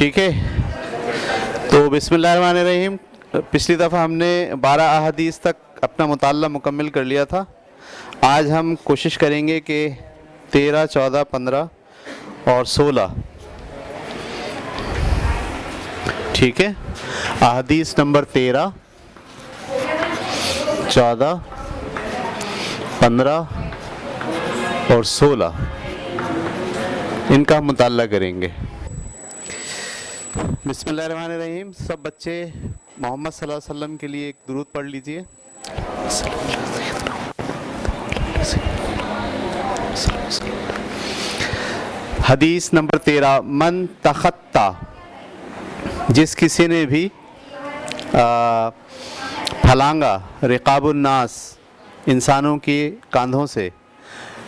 ٹھیک ہے، تو بسم اللہ الرحمن الرحیم. پچھلی دفعہ ہم نے 12 احادیث تک اپنا مطالعہ مکمل کر لیا تھا. آج ہم کوشش کریں گے کہ 13، 14، 15 اور 16، ٹھیک ہے، احادیث نمبر 13، 14، 15 اور 16 ان کا ہم مطالعہ کریں گے. بسم اللہ الرحمن الرحیم. سب بچے محمد صلی اللہ علیہ وسلم کے لیے ایک درود پڑھ لیجئے. حدیث نمبر 13. من تخطا، جس کسی نے بھی پھلانگا رقاب الناس، انسانوں کے کاندھوں سے،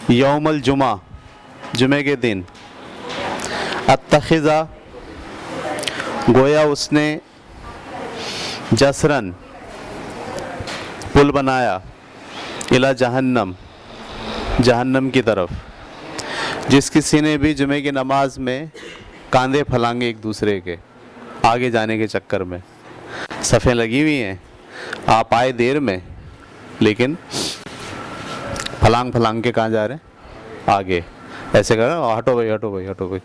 یوم الجمعہ، جمعے کے دن، اتخذا، گویا اس نے، جسرن، پل بنایا، الی جہنم، جہنم کی طرف. جس کسی نے بھی جمعے کی نماز میں کاندھے پھلانگے ایک دوسرے کے آگے جانے کے چکر میں، صفیں لگی ہوئی ہیں، آپ آئے دیر میں لیکن پھلانگ کے کہاں جا رہے ہیں؟ آگے. ایسے کر رہے ہیں، ہٹو بھائی ہٹو بھائی ہٹو بھائی.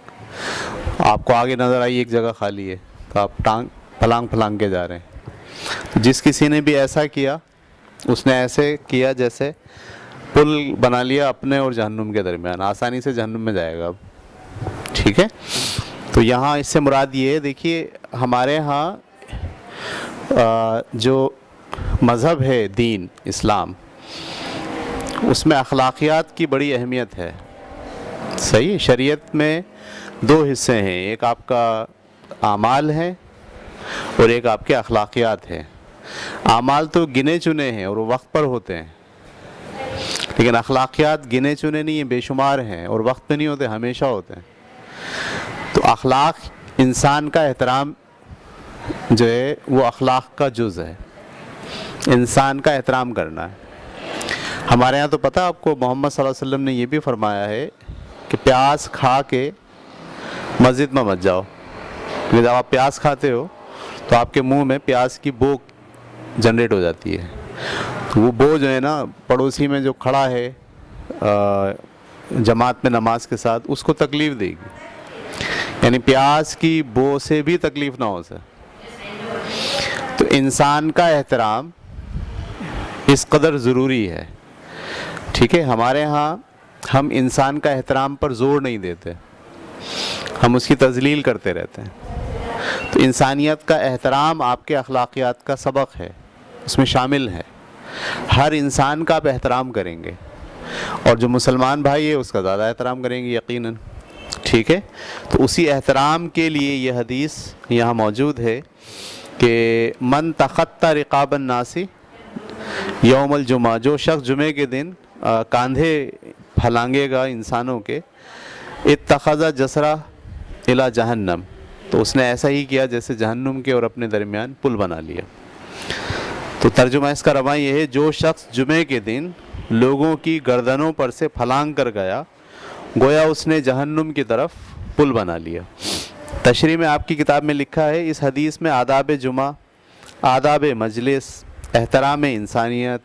آپ کو آگے نظر آئی ایک جگہ خالی ہے تو آپ پھلانگ کے جا رہے ہیں. جس کسی نے بھی ایسا کیا، اس نے ایسے کیا جیسے پل بنا لیا اپنے اور جہنم کے درمیان، آسانی سے جہنم میں جائے گا اب. ٹھیک ہے، تو یہاں اس سے مراد یہ ہے، دیکھیے ہمارے ہاں جو مذہب ہے دین اسلام، اس میں اخلاقیات کی بڑی اہمیت ہے. صحیح. شریعت میں 2 حصے ہیں، ایک آپ کا اعمال ہے اور ایک آپ کے اخلاقیات ہیں. اعمال تو گنے چنے ہیں اور وہ وقت پر ہوتے ہیں، لیکن اخلاقیات گنے چنے نہیں ہیں، بے شمار ہیں اور وقت پہ نہیں ہوتے، ہمیشہ ہوتے ہیں. تو اخلاق، انسان کا احترام جو ہے وہ اخلاق کا جز ہے، انسان کا احترام کرنا ہے. ہمارے ہاں تو پتہ آپ کو، محمد صلی اللہ علیہ وسلم نے یہ بھی فرمایا ہے کہ پیاز کھا کے مسجد میں مت جاؤ، کیونکہ جب آپ پیاز کھاتے ہو تو آپ کے منہ میں پیاز کی بو جنریٹ ہو جاتی ہے. وہ بو جو ہے نا، پڑوسی میں جو کھڑا ہے جماعت میں نماز کے ساتھ، اس کو تکلیف دے گی. یعنی پیاز کی بو سے بھی تکلیف نہ ہو سکے. تو انسان کا احترام اس قدر ضروری ہے. ٹھیک ہے، ہمارے ہاں ہم انسان کا احترام پر زور نہیں دیتے، ہم اس کی تذلیل کرتے رہتے ہیں. تو انسانیت کا احترام آپ کے اخلاقیات کا سبق ہے، اس میں شامل ہے. ہر انسان کا آپ احترام کریں گے، اور جو مسلمان بھائی ہے اس کا زیادہ احترام کریں گے یقیناً. ٹھیک ہے، تو اسی احترام کے لیے یہ حدیث یہاں موجود ہے کہ من تخطا رقاب الناس یوم الجمعہ، جو شخص جمعے کے دن کاندھے پھلانگے گا انسانوں کے، اتخذ جسرا الی جہنم، تو اس نے ایسا ہی کیا جیسے جہنم کے اور اپنے درمیان پل بنا لیا. تو ترجمہ اس کا رواں یہ ہے، جو شخص جمعے کے دن لوگوں کی گردنوں پر سے پھلانگ کر گیا، گویا اس نے جہنم کی طرف پل بنا لیا. تشریح میں آپ کی کتاب میں لکھا ہے، اس حدیث میں آداب جمعہ، آداب مجلس، احترام انسانیت،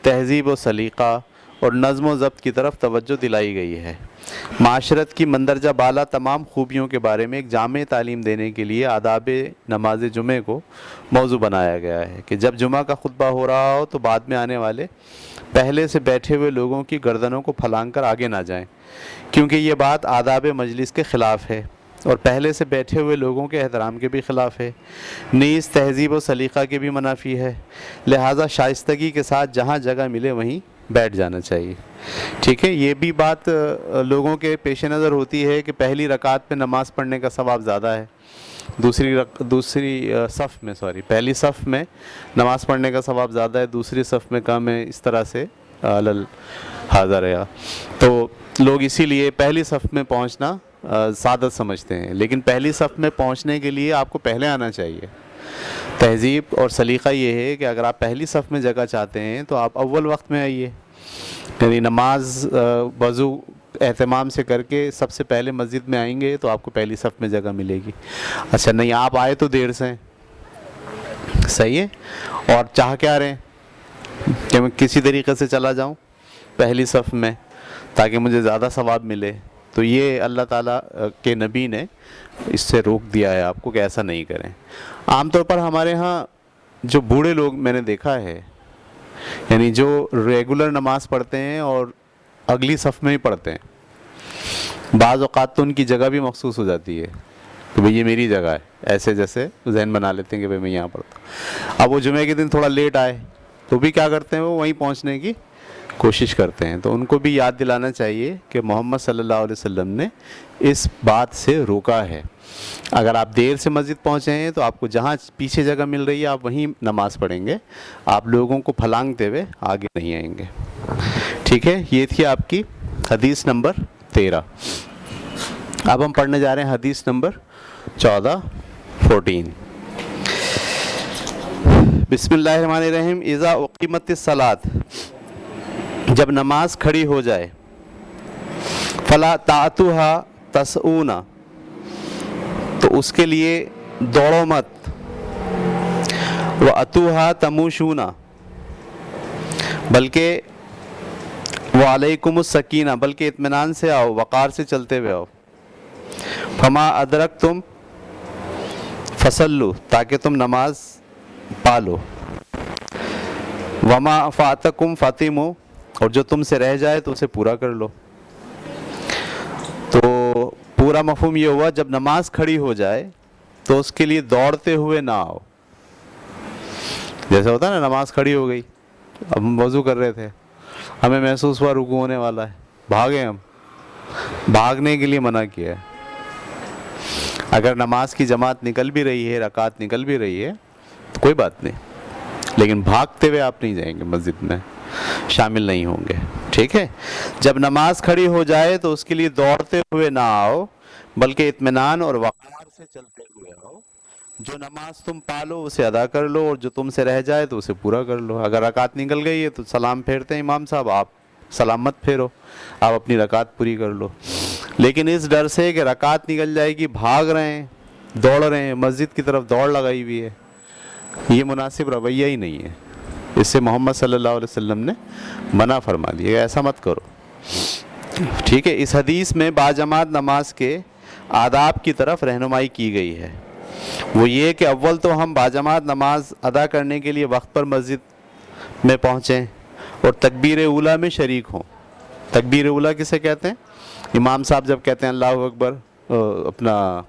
تہذیب و سلیقہ اور نظم و ضبط کی طرف توجہ دلائی گئی ہے. معاشرت کی مندرجہ بالا تمام خوبیوں کے بارے میں ایک جامع تعلیم دینے کے لیے آداب نماز جمعے کو موضوع بنایا گیا ہے کہ جب جمعہ کا خطبہ ہو رہا ہو تو بعد میں آنے والے پہلے سے بیٹھے ہوئے لوگوں کی گردنوں کو پھلانگ کر آگے نہ جائیں، کیونکہ یہ بات آداب مجلس کے خلاف ہے اور پہلے سے بیٹھے ہوئے لوگوں کے احترام کے بھی خلاف ہے، نیز تہذیب و سلیقہ کے بھی منافی ہے. لہٰذا شائستگی کے ساتھ جہاں جگہ ملے وہیں بیٹھ جانا چاہیے. ٹھیک ہے، یہ بھی بات لوگوں کے پیش نظر ہوتی ہے کہ پہلی رکعت پہ نماز پڑھنے کا ثواب زیادہ ہے، پہلی صف میں نماز پڑھنے کا ثواب زیادہ ہے، دوسری صف میں کم ہے، اس طرح سے حاضر ہے. تو لوگ اسی لیے پہلی صف میں پہنچنا سعادت سمجھتے ہیں، لیکن پہلی صف میں پہنچنے کے لیے آپ کو پہلے آنا چاہیے. تہذیب اور سلیقہ یہ ہے کہ اگر آپ پہلی صف میں جگہ چاہتے ہیں تو آپ اول وقت میں آئیے، یعنی نماز وضو اہتمام سے کر کے سب سے پہلے مسجد میں آئیں گے تو آپ کو پہلی صف میں جگہ ملے گی. اچھا نہیں آپ آئے تو دیر سے ہیں, صحیح ہے, اور چاہ کیا رہے ہیں کہ میں کسی طریقے سے چلا جاؤں پہلی صف میں تاکہ مجھے زیادہ ثواب ملے, تو یہ اللہ تعالیٰ کے نبی نے اس سے روک دیا ہے آپ کو کہ ایسا نہیں کریں. عام طور پر ہمارے ہاں جو بوڑھے لوگ میں نے دیکھا ہے, یعنی جو ریگولر نماز پڑھتے ہیں اور اگلی صف میں ہی پڑھتے ہیں, بعض اوقات تو ان کی جگہ بھی مخصوص ہو جاتی ہے کہ بھئی یہ میری جگہ ہے, ایسے جیسے ذہن بنا لیتے ہیں کہ بھئی میں یہاں پڑھتا ہوں. اب وہ جمعے کے دن تھوڑا لیٹ آئے تو بھی کیا کرتے ہیں, وہ وہیں پہنچنے کی کوشش کرتے ہیں. تو ان کو بھی یاد دلانا چاہیے کہ محمد صلی اللہ علیہ وسلم نے اس بات سے روکا ہے. اگر آپ دیر سے مسجد پہنچے ہیں تو آپ کو جہاں پیچھے جگہ مل رہی ہے آپ وہیں نماز پڑھیں گے, آپ لوگوں کو پھلانگتے ہوئے آگے نہیں آئیں گے. ٹھیک ہے, یہ تھی آپ کی حدیث نمبر 13. اب ہم پڑھنے جا رہے ہیں حدیث نمبر 14. بسم اللہ الرحمن الرحیم. اذا اقیمت الصلاۃ, جب نماز کھڑی ہو جائے, فلا تعتوها تسعون, تو اس کے لیے دوڑو مت, واتوها تموشون, بلکہ وعلیکم السکینہ, بلکہ اطمینان سے آؤ, وقار سے چلتے ہوئے آؤ. فما ادرکتم فصلوا, تاکہ تم نماز پالو. وما فاتکم فاتموا, اور جو تم سے رہ جائے تو اسے پورا کر لو. تو پورا مفہوم یہ ہوا جب نماز کھڑی ہو جائے تو اس کے لیے دوڑتے ہوئے نہ آؤ. جیسے ہوتا ہے نا, نماز کھڑی ہو گئی, اب ہم وضو کر رہے تھے, ہمیں محسوس ہوا رکوع ہونے والا ہے, بھاگے ہم, بھاگنے کے لیے منع کیا ہے. اگر نماز کی جماعت نکل بھی رہی ہے, رکعت نکل بھی رہی ہے تو کوئی بات نہیں, لیکن بھاگتے ہوئے آپ نہیں جائیں گے مسجد میں, شامل نہیں ہوں گے. ٹھیک ہے, جب نماز کھڑی ہو جائے تو اس کے لیے دوڑتے ہوئے نہ آؤ, بلکہ اطمینان اور وقار سے چلتے ہوئے آؤ. جو نماز تم پالو اسے ادا کر لو, اور جو تم سے رہ جائے تو اسے پورا کر لو. اگر رکعت نکل گئی ہے تو سلام پھیرتے ہیں امام صاحب, آپ سلام مت پھیرو, آپ اپنی رکعت پوری کر لو. لیکن اس ڈر سے کہ رکعت نکل جائے گی, بھاگ رہے ہیں, دوڑ رہے ہیں, مسجد کی طرف دوڑ لگائی ہوئی ہے, یہ مناسب رویہ ہی نہیں ہے. اس سے محمد صلی اللہ علیہ وسلم نے منع فرما دیا, ایسا مت کرو. ٹھیک ہے, اس حدیث میں باجماعت نماز کے آداب کی طرف رہنمائی کی گئی ہے. وہ یہ کہ اول تو ہم باجماعت نماز ادا کرنے کے لیے وقت پر مسجد میں پہنچیں اور تکبیر اولیٰ میں شریک ہوں. تکبیر اولیٰ کسے کہتے ہیں؟ امام صاحب جب کہتے ہیں اللہ اکبر, اپنا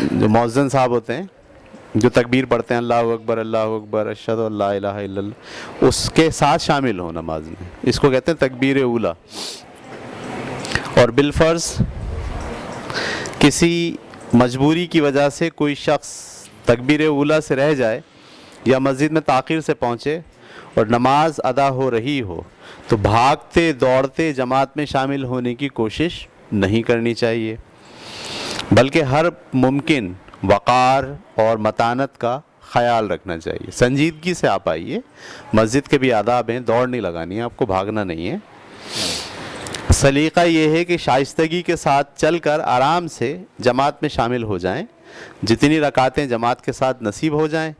جو مؤذن صاحب ہوتے ہیں جو تکبیر پڑھتے ہیں اللہ اکبر اشہد ان لا الہ الا اللہ, اس کے ساتھ شامل ہو نماز میں, اس کو کہتے ہیں تکبیر اولیٰ. اور بالفرض کسی مجبوری کی وجہ سے کوئی شخص تکبیر اولیٰ سے رہ جائے یا مسجد میں تاخیر سے پہنچے اور نماز ادا ہو رہی ہو تو بھاگتے دوڑتے جماعت میں شامل ہونے کی کوشش نہیں کرنی چاہیے, بلکہ ہر ممکن وقار اور متانت کا خیال رکھنا چاہیے. سنجیدگی سے آپ آئیے, مسجد کے بھی آداب ہیں, دوڑ نہیں لگانی ہے آپ کو, بھاگنا نہیں ہے. سلیقہ یہ ہے کہ شائستگی کے ساتھ چل کر آرام سے جماعت میں شامل ہو جائیں. جتنی رکعتیں جماعت کے ساتھ نصیب ہو جائیں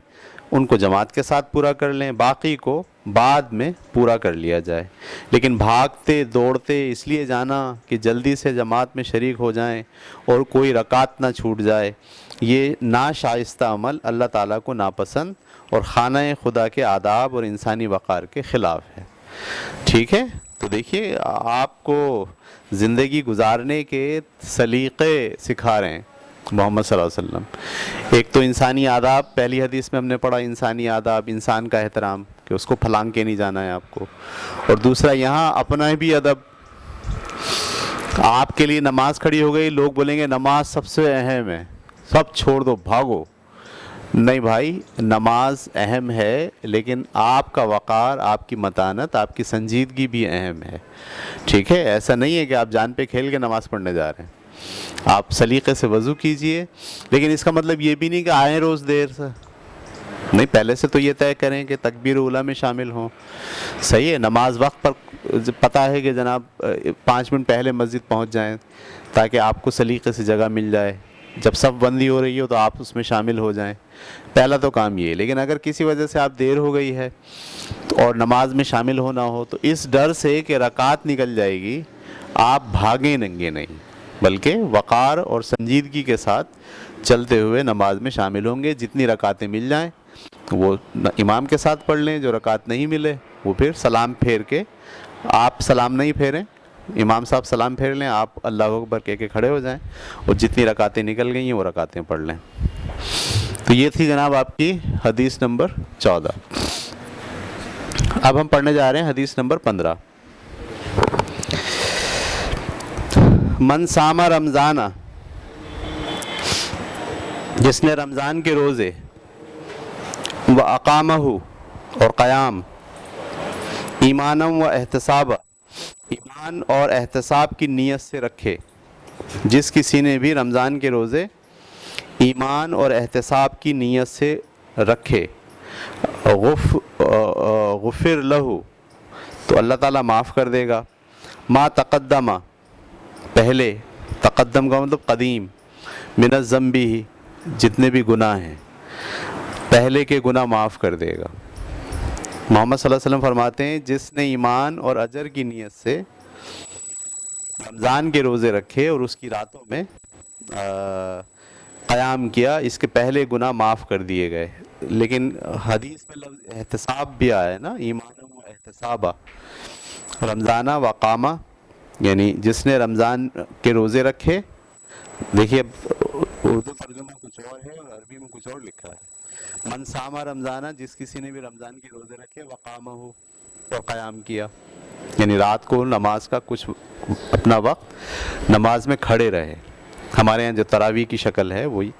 ان کو جماعت کے ساتھ پورا کر لیں, باقی کو بعد میں پورا کر لیا جائے. لیکن بھاگتے دوڑتے اس لیے جانا کہ جلدی سے جماعت میں شریک ہو جائیں اور کوئی رکعت نہ چھوٹ جائے, یہ ناشائستہ عمل اللہ تعالیٰ کو ناپسند اور خانہ خدا کے آداب اور انسانی وقار کے خلاف ہے. ٹھیک ہے, تو دیکھیے آپ کو زندگی گزارنے کے سلیقے سکھا رہے ہیں محمد صلی اللہ علیہ وسلم. ایک تو انسانی آداب, پہلی حدیث میں ہم نے پڑھا انسانی آداب, انسان کا احترام کہ اس کو پھلانگ کے نہیں جانا ہے آپ کو, اور دوسرا یہاں اپنا بھی ادب. آپ کے لیے نماز کھڑی ہو گئی, لوگ بولیں گے نماز سب سے اہم ہے, سب چھوڑ دو بھاگو. نہیں بھائی, نماز اہم ہے لیکن آپ کا وقار, آپ کی متانت, آپ کی سنجیدگی بھی اہم ہے. ٹھیک ہے, ایسا نہیں ہے کہ آپ جان پہ کھیل کے نماز پڑھنے جا رہے ہیں. آپ سلیقے سے وضو کیجئے, لیکن اس کا مطلب یہ بھی نہیں کہ آئیں روز دیر سے, نہیں نہیں پہلے سے تو یہ طے کریں کہ تکبیر اولیٰ میں شامل ہوں. صحیح ہے, نماز وقت پر پتہ ہے کہ جناب 5 منٹ پہلے مسجد پہنچ جائیں تاکہ آپ کو سلیقے سے جگہ مل جائے, جب صف بندی ہو رہی ہو تو آپ اس میں شامل ہو جائیں. پہلا تو کام یہ ہے. لیکن اگر کسی وجہ سے آپ دیر ہو گئی ہے اور نماز میں شامل ہونا ہو تو اس ڈر سے کہ رکعت نکل جائے گی آپ بھاگیں ننگے نہیں, بلکہ وقار اور سنجیدگی کے ساتھ چلتے ہوئے نماز میں شامل ہوں گے. جتنی رکعتیں مل جائیں وہ امام کے ساتھ پڑھ لیں, جو رکعت نہیں ملے وہ پھر سلام پھیر کے, آپ سلام نہیں پھیریں, امام صاحب سلام پھیر لیں, آپ اللہ اکبر کہہ کے کھڑے ہو جائیں اور جتنی رکعتیں نکل گئی ہیں وہ رکعتیں پڑھ لیں. تو یہ تھی جناب آپ کی حدیث نمبر 14. اب ہم پڑھنے جا رہے ہیں حدیث نمبر 15. من صام رمضان, جس نے رمضان کے روزے, و اقامہ اور قیام, ایمانا و احتسابا, ایمان اور احتساب کی نیت سے رکھے. جس کسی نے بھی رمضان کے روزے ایمان اور احتساب کی نیت سے رکھے, غفر لہو, تو اللہ تعالیٰ معاف کر دے گا. ما تقدمہ, پہلے, تقدم کا مطلب قدیم, من الذنب, جتنے بھی گناہ ہیں پہلے کے گناہ معاف کر دے گا. محمد صلی اللہ علیہ وسلم فرماتے ہیں جس نے ایمان اور اجر کی نیت سے رمضان کے روزے رکھے اور اس کی راتوں میں قیام کیا, اس کے پہلے گناہ معاف کر دیے گئے. لیکن حدیث میں لفظ احتساب بھی آیا ہے نا, ایمان و احتسابہ, رمضانہ و قامہ, یعنی جس نے رمضان کے روزے رکھے. دیکھیے اردو ترجمہ کچھ اور ہے اور عربی میں کچھ اور لکھا ہے. من صام رمضانہ, جس کسی نے بھی رمضان کے روزے رکھے, وقامہ ہو, اور قیام کیا, یعنی رات کو نماز کا کچھ اپنا وقت نماز میں کھڑے رہے. ہمارے یہاں جو تراویح کی شکل ہے وہی.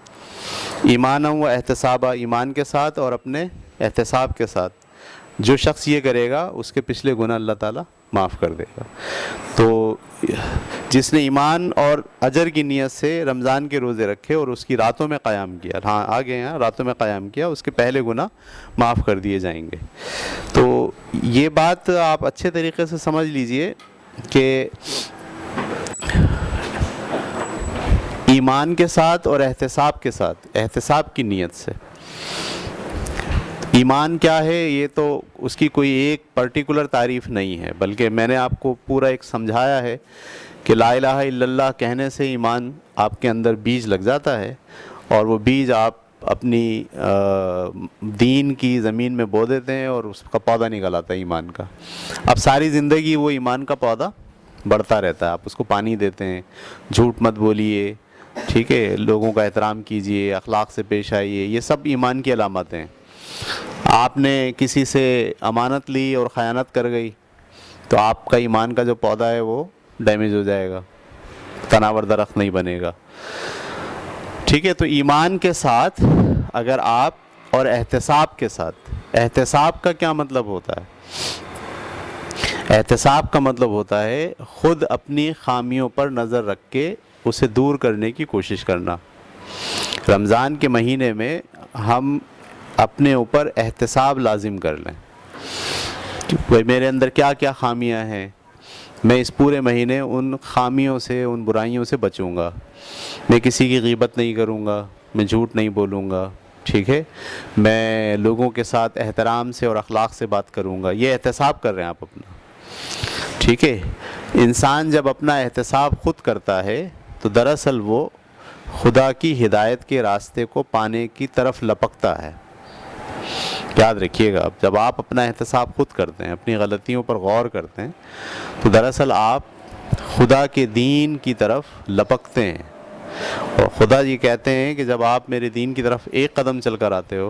ایمانا و احتسابہ, ایمان کے ساتھ اور اپنے احتساب کے ساتھ. جو شخص یہ کرے گا اس کے پچھلے گناہ اللہ تعالیٰ معاف کر دے گا. تو جس نے ایمان اور اجر کی نیت سے رمضان کے روزے رکھے اور اس کی راتوں میں قیام کیا, ہاں آگے ہیں, راتوں میں قیام کیا, اس کے پہلے گناہ معاف کر دیے جائیں گے. تو یہ بات آپ اچھے طریقے سے سمجھ لیجئے کہ ایمان کے ساتھ اور احتساب کے ساتھ, احتساب کی نیت سے. ایمان کیا ہے یہ تو اس کی کوئی ایک پرٹیکولر تعریف نہیں ہے, بلکہ میں نے آپ کو پورا ایک سمجھایا ہے کہ لا الہ الا اللہ کہنے سے ایمان آپ کے اندر بیج لگ جاتا ہے, اور وہ بیج آپ اپنی دین کی زمین میں بو دیتے ہیں اور اس کا پودا نکل آتا ہے ایمان کا. اب ساری زندگی وہ ایمان کا پودا بڑھتا رہتا ہے, آپ اس کو پانی دیتے ہیں. جھوٹ مت بولیے, ٹھیک ہے, لوگوں کا احترام کیجیے, اخلاق سے پیش آئیے, یہ سب ایمان کی علامتیں ہیں. آپ نے کسی سے امانت لی اور خیانت کر گئی تو آپ کا ایمان کا جو پودا ہے وہ ڈیمیج ہو جائے گا, تناور درخت نہیں بنے گا. ٹھیک ہے, تو ایمان کے ساتھ اگر آپ, اور احتساب کے ساتھ. احتساب کا کیا مطلب ہوتا ہے؟ احتساب کا مطلب ہوتا ہے خود اپنی خامیوں پر نظر رکھ کے اسے دور کرنے کی کوشش کرنا. رمضان کے مہینے میں ہم اپنے اوپر احتساب لازم کر لیں کہ بھائی میرے اندر کیا کیا خامیاں ہیں, میں اس پورے مہینے ان خامیوں سے, ان برائیوں سے بچوں گا. میں کسی کی غیبت نہیں کروں گا, میں جھوٹ نہیں بولوں گا, ٹھیک ہے, میں لوگوں کے ساتھ احترام سے اور اخلاق سے بات کروں گا. یہ احتساب کر رہے ہیں آپ اپنا, ٹھیک ہے. انسان جب اپنا احتساب خود کرتا ہے تو دراصل وہ خدا کی ہدایت کے راستے کو پانے کی طرف لپکتا ہے. یاد رکھیے گا, جب آپ اپنا احتساب خود کرتے ہیں, اپنی غلطیوں پر غور کرتے ہیں, تو دراصل آپ خدا کے دین کی طرف لپکتے ہیں. اور خدا یہ کہتے ہیں کہ جب آپ میرے دین کی طرف ایک قدم چل کر آتے ہو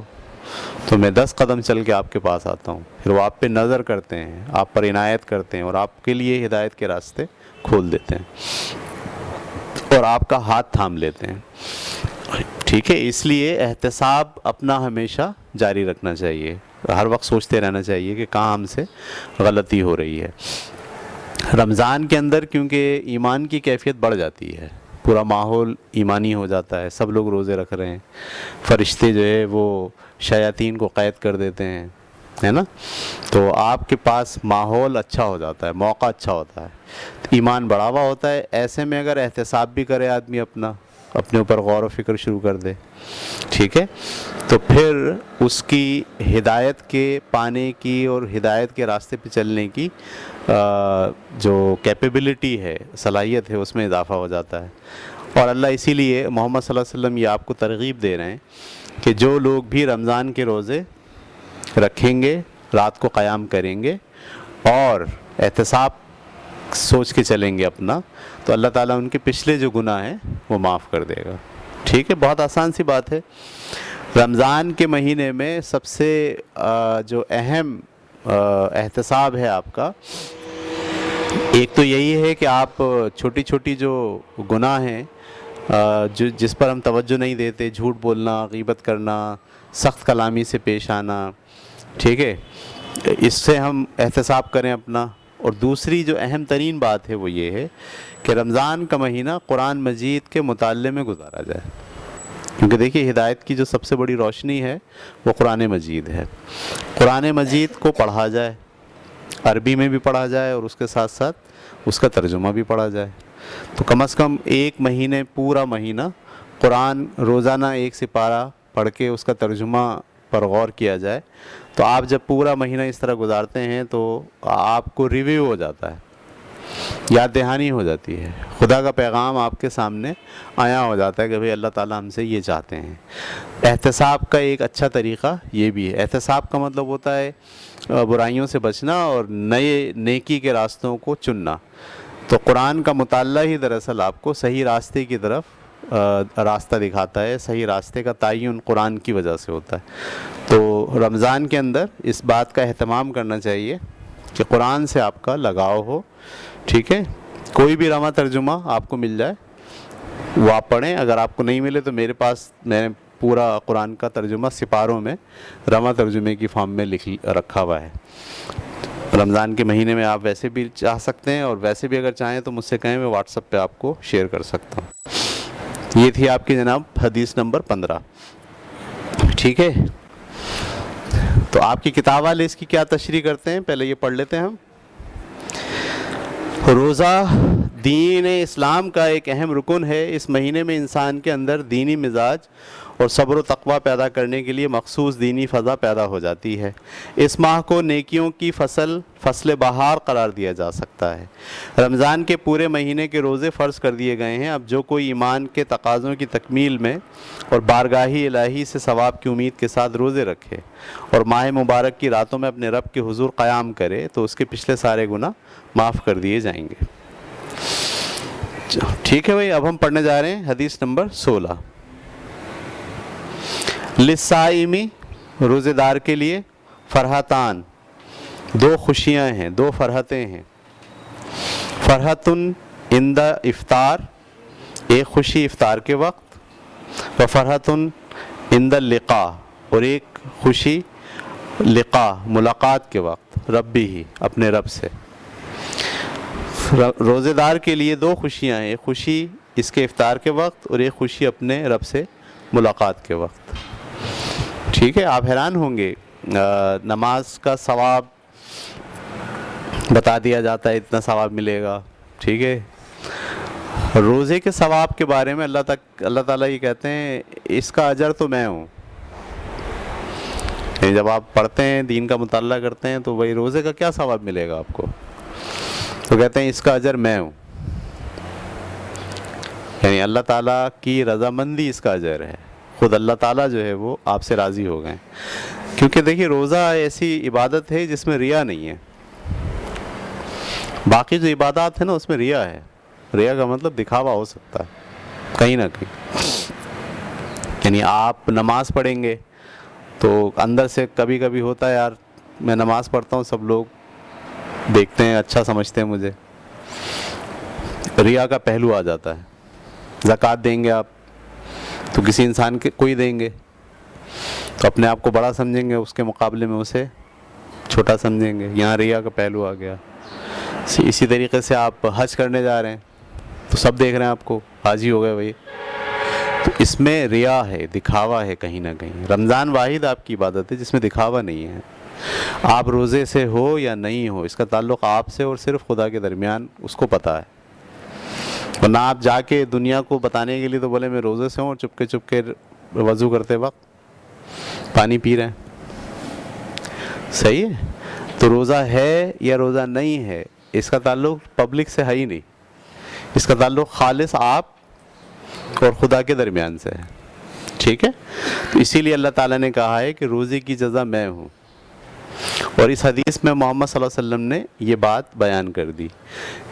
تو میں 10 قدم چل کے آپ کے پاس آتا ہوں. پھر وہ آپ پہ نظر کرتے ہیں, آپ پر عنایت کرتے ہیں اور آپ کے لیے ہدایت کے راستے کھول دیتے ہیں اور آپ کا ہاتھ تھام لیتے ہیں. ٹھیک ہے, اس لیے احتساب اپنا ہمیشہ جاری رکھنا چاہیے. ہر وقت سوچتے رہنا چاہیے کہ کہاں ہم سے غلطی ہو رہی ہے. رمضان کے اندر کیونکہ ایمان کی کیفیت بڑھ جاتی ہے, پورا ماحول ایمانی ہو جاتا ہے، سب لوگ روزے رکھ رہے ہیں، فرشتے جو ہے وہ شیاطین کو قید کر دیتے ہیں، ہے نا. تو آپ کے پاس ماحول اچھا ہو جاتا ہے، موقع اچھا ہوتا ہے، ایمان بڑھاوا ہوتا ہے. ایسے میں اگر احتساب بھی کرے آدمی، اپنے اوپر غور و فکر شروع کر دے، ٹھیک ہے، تو پھر اس کی ہدایت کے پانے کی اور ہدایت کے راستے پہ چلنے کی جو کیپیبلٹی ہے، صلاحیت ہے، اس میں اضافہ ہو جاتا ہے. اور اللہ اسی لیے محمد صلی اللہ علیہ وسلم یہ آپ کو ترغیب دے رہے ہیں کہ جو لوگ بھی رمضان کے روزے رکھیں گے، رات کو قیام کریں گے اور احتساب سوچ کے چلیں گے اپنا، تو اللہ تعالیٰ ان کے پچھلے جو گناہ ہیں وہ معاف کر دے گا. ٹھیک ہے، بہت آسان سی بات ہے. رمضان کے مہینے میں سب سے جو اہم احتساب ہے آپ کا، ایک تو یہی ہے کہ آپ چھوٹی چھوٹی جو گناہ ہیں جس پر ہم توجہ نہیں دیتے، جھوٹ بولنا، غیبت کرنا، سخت کلامی سے پیش آنا، ٹھیک ہے، اس سے ہم احتساب کریں اپنا. اور دوسری جو اہم ترین بات ہے وہ یہ ہے کہ رمضان کا مہینہ قرآن مجید کے مطالعے میں گزارا جائے، کیونکہ دیکھیے ہدایت کی جو سب سے بڑی روشنی ہے وہ قرآن مجید ہے. قرآن مجید کو پڑھا جائے، عربی میں بھی پڑھا جائے اور اس کے ساتھ ساتھ اس کا ترجمہ بھی پڑھا جائے. تو کم از کم ایک مہینے، پورا مہینہ قرآن روزانہ ایک سپارہ پڑھ کے اس کا ترجمہ پر غور کیا جائے. تو آپ جب پورا مہینہ اس طرح گزارتے ہیں تو آپ کو ریویو ہو جاتا ہے، یاد دہانی ہو جاتی ہے، خدا کا پیغام آپ کے سامنے آیا ہو جاتا ہے کہ بھئی اللہ تعالیٰ ہم سے یہ چاہتے ہیں. احتساب کا ایک اچھا طریقہ یہ بھی ہے. احتساب کا مطلب ہوتا ہے برائیوں سے بچنا اور نئے نیکی کے راستوں کو چننا. تو قرآن کا مطالعہ ہی دراصل آپ کو صحیح راستے کی طرف راستہ دکھاتا ہے. صحیح راستے کا تعین قرآن کی وجہ سے ہوتا ہے. تو رمضان کے اندر اس بات کا اہتمام کرنا چاہیے کہ قرآن سے آپ کا لگاؤ ہو، ٹھیک ہے. کوئی بھی رواں ترجمہ آپ کو مل جائے وہ آپ پڑھیں. اگر آپ کو نہیں ملے تو میرے پاس میں نے پورا قرآن کا ترجمہ سپاروں میں رواں ترجمے کی فارم میں لکھ رکھا ہوا ہے. رمضان کے مہینے میں آپ ویسے بھی چاہ سکتے ہیں، اور ویسے بھی اگر چاہیں تو مجھ سے کہیں، میں واٹس ایپ پہ آپ کو شیئر کر سکتا ہوں. یہ تھی آپ کی جناب حدیث نمبر 15. ٹھیک ہے، تو آپ کی کتاب والے اس کی کیا تشریح کرتے ہیں، پہلے یہ پڑھ لیتے ہیں ہم. روزہ دین اسلام کا ایک اہم رکن ہے. اس مہینے میں انسان کے اندر دینی مزاج اور صبر و تقوی پیدا کرنے کے لیے مخصوص دینی فضا پیدا ہو جاتی ہے. اس ماہ کو نیکیوں کی فصل بہار قرار دیا جا سکتا ہے. رمضان کے پورے مہینے کے روزے فرض کر دیے گئے ہیں. اب جو کوئی ایمان کے تقاضوں کی تکمیل میں اور بارگاہ الہی سے ثواب کی امید کے ساتھ روزے رکھے اور ماہ مبارک کی راتوں میں اپنے رب کے حضور قیام کرے تو اس کے پچھلے سارے گناہ معاف کر دیے جائیں گے. ٹھیک ہے بھائی، اب ہم پڑھنے جا رہے ہیں حدیث نمبر 16. للصائمی، روزے دار کے لیے، فرحتان، دو خوشیاں ہیں، دو فرحتیں ہیں. فرحتن عند افطار، ایک خوشی افطار کے وقت، و فرحتن عند اللقاء، اور ایک خوشی لقاء، ملاقات کے وقت، ربی ہی، اپنے رب سے. روزے دار کے لیے دو خوشیاں ہیں، ایک خوشی اس کے افطار کے وقت اور ایک خوشی اپنے رب سے ملاقات کے وقت. ٹھیک ہے، آپ حیران ہوں گے، نماز کا ثواب بتا دیا جاتا ہے، اتنا ثواب ملے گا، ٹھیک ہے. روزے کے ثواب کے بارے میں اللہ تعالیٰ یہ کہتے ہیں اس کا اجر تو میں ہوں. جب آپ پڑھتے ہیں، دین کا مطالعہ کرتے ہیں، تو وہی روزے کا کیا ثواب ملے گا آپ کو، تو کہتے ہیں اس کا اجر میں ہوں. یعنی اللہ تعالیٰ کی رضامندی اس کا اجر ہے. خود اللہ تعالیٰ جو ہے وہ آپ سے راضی ہو گئے. کیونکہ دیکھیے روزہ ایسی عبادت ہے جس میں ریا نہیں ہے. باقی جو عبادات ہیں نا اس میں ریا ہے. ریا کا مطلب دکھاوا ہو سکتا ہے کہیں نہ کہیں. یعنی آپ نماز پڑھیں گے تو اندر سے کبھی کبھی ہوتا ہے، یار میں نماز پڑھتا ہوں، سب لوگ دیکھتے ہیں، اچھا سمجھتے ہیں مجھے. ریا کا پہلو آ جاتا ہے. زکوٰۃ دیں گے آپ تو کسی انسان کے کوئی دیں گے تو اپنے آپ کو بڑا سمجھیں گے، اس کے مقابلے میں اسے چھوٹا سمجھیں گے. یہاں ریا کا پہلو آ گیا. اسی طریقے سے آپ حج کرنے جا رہے ہیں تو سب دیکھ رہے ہیں آپ کو، حاجی ہو گئے بھائی. تو اس میں ریا ہے, دکھاوا ہے کہیں نہ کہیں. رمضان واحد آپ کی عبادت ہے جس میں دکھاوا نہیں ہے. آپ روزے سے ہو یا نہیں ہو, اس کا تعلق آپ سے اور صرف خدا کے درمیان اس کو پتہ ہے. ورنہ آپ جا کے دنیا کو بتانے کے لیے تو بولے میں روزے سے ہوں, اور چپ کے وضو کرتے وقت پانی پی رہے ہیں. صحیح ہے. تو روزہ ہے یا روزہ نہیں ہے, اس کا تعلق پبلک سے ہے ہی نہیں. اس کا تعلق خالص آپ اور خدا کے درمیان سے ہے. ٹھیک ہے. تو اسی لیے اللہ تعالیٰ نے کہا ہے کہ روزے کی جزا میں ہوں. اور اس حدیث میں محمد صلی اللہ علیہ وسلم نے یہ بات بیان کر دی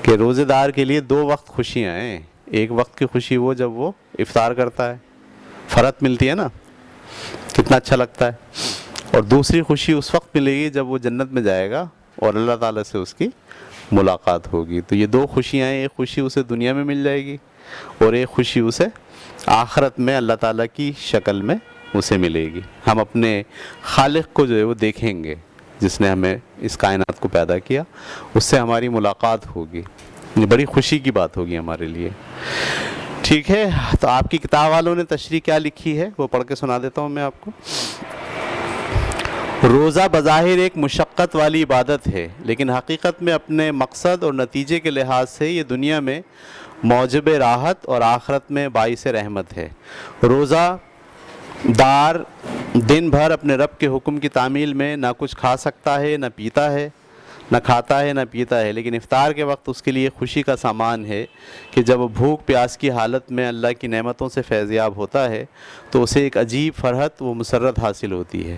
کہ روزے دار کے لیے 2 وقت خوشیاں ہیں. ایک وقت کی خوشی وہ جب وہ افطار کرتا ہے, فرحت ملتی ہے نا, کتنا اچھا لگتا ہے. اور دوسری خوشی اس وقت ملے گی جب وہ جنت میں جائے گا اور اللہ تعالیٰ سے اس کی ملاقات ہوگی. تو یہ 2 خوشیاں ہیں. ایک خوشی اسے دنیا میں مل جائے گی, اور ایک خوشی اسے آخرت میں اللہ تعالیٰ کی شکل میں اسے ملے گی. ہم اپنے خالق کو جو ہے وہ دیکھیں گے جس نے ہمیں اس کائنات کو پیدا کیا, اس سے ہماری ملاقات ہوگی. یہ بڑی خوشی کی بات ہوگی ہمارے لیے. ٹھیک ہے. تو آپ کی کتاب والوں نے تشریح کیا لکھی ہے وہ پڑھ کے سنا دیتا ہوں میں آپ کو. روزہ بظاہر ایک مشقت والی عبادت ہے, لیکن حقیقت میں اپنے مقصد اور نتیجے کے لحاظ سے یہ دنیا میں موجب راحت اور آخرت میں باعث رحمت ہے. روزہ دار دن بھر اپنے رب کے حکم کی تعمیل میں نہ کچھ کھا سکتا ہے, نہ پیتا ہے, نہ کھاتا ہے نہ پیتا ہے, لیکن افطار کے وقت اس کے لیے خوشی کا سامان ہے کہ جب وہ بھوک پیاس کی حالت میں اللہ کی نعمتوں سے فیضیاب ہوتا ہے تو اسے ایک عجیب فرحت و مسرت حاصل ہوتی ہے.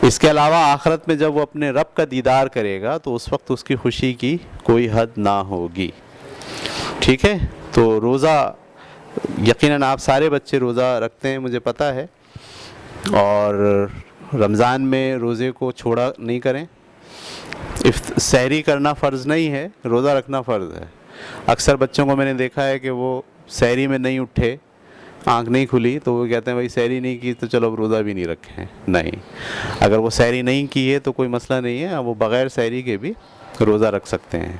اس کے علاوہ آخرت میں جب وہ اپنے رب کا دیدار کرے گا تو اس وقت اس کی خوشی کی کوئی حد نہ ہوگی. ٹھیک ہے. تو روزہ یقیناً آپ سارے بچے روزہ رکھتے ہیں, مجھے پتہ ہے, اور رمضان میں روزے کو چھوڑا نہیں کریں. سحری کرنا فرض نہیں ہے, روزہ رکھنا فرض ہے. اکثر بچوں کو میں نے دیکھا ہے کہ وہ سحری میں نہیں اٹھے, آنکھ نہیں کھلی, تو وہ کہتے ہیں بھائی سحری نہیں کی تو چلو اب روزہ بھی نہیں رکھیں. نہیں, اگر وہ سحری نہیں کی ہے تو کوئی مسئلہ نہیں ہے, وہ بغیر سحری کے بھی روزہ رکھ سکتے ہیں.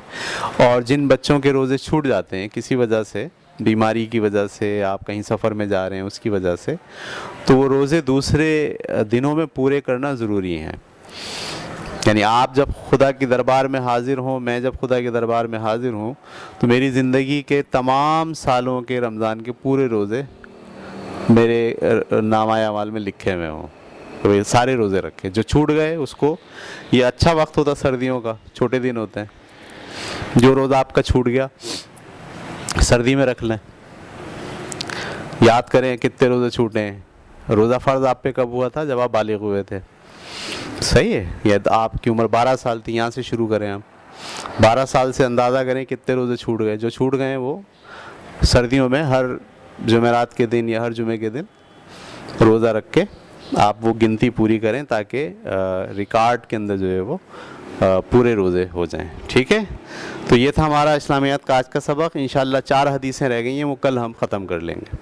اور جن بچوں کے روزے چھوٹ جاتے ہیں کسی وجہ سے, بیماری کی وجہ سے, آپ کہیں سفر میں جا رہے ہیں اس کی وجہ سے, تو وہ روزے دوسرے دنوں میں پورے کرنا ضروری ہیں. یعنی آپ جب خدا کی دربار میں حاضر ہوں, میں جب خدا کے دربار میں حاضر ہوں, تو میری زندگی کے تمام سالوں کے رمضان کے پورے روزے میرے نامہ اعمال میں لکھے ہوئے ہوں. تو یہ سارے روزے رکھے. جو چھوٹ گئے اس کو, یہ اچھا وقت ہوتا سردیوں کا, چھوٹے دن ہوتے ہیں, جو روزہ آپ کا چھوٹ گیا سردی میں رکھ لیں. یاد کریں کتنے روزے چھوٹے ہیں. روزہ فرض آپ پہ کب ہوا تھا؟ جب آپ بالغ ہوئے تھے. صحیح ہے. یہ آپ کی عمر 12 سال تھی, یہاں سے شروع کریں. ہم 12 سال سے اندازہ کریں کتنے روزے چھوٹ گئے. جو چھوٹ گئے ہیں وہ سردیوں میں ہر جمعرات کے دن یا ہر جمعے کے دن روزہ رکھ کے آپ وہ گنتی پوری کریں, تاکہ ریکارڈ کے اندر جو ہے وہ پورے روزے ہو جائیں. ٹھیک ہے. تو یہ تھا ہمارا اسلامیات کا آج کا سبق. انشاءاللہ 4 حدیثیں رہ گئی ہیں, وہ کل ہم ختم کر لیں گے.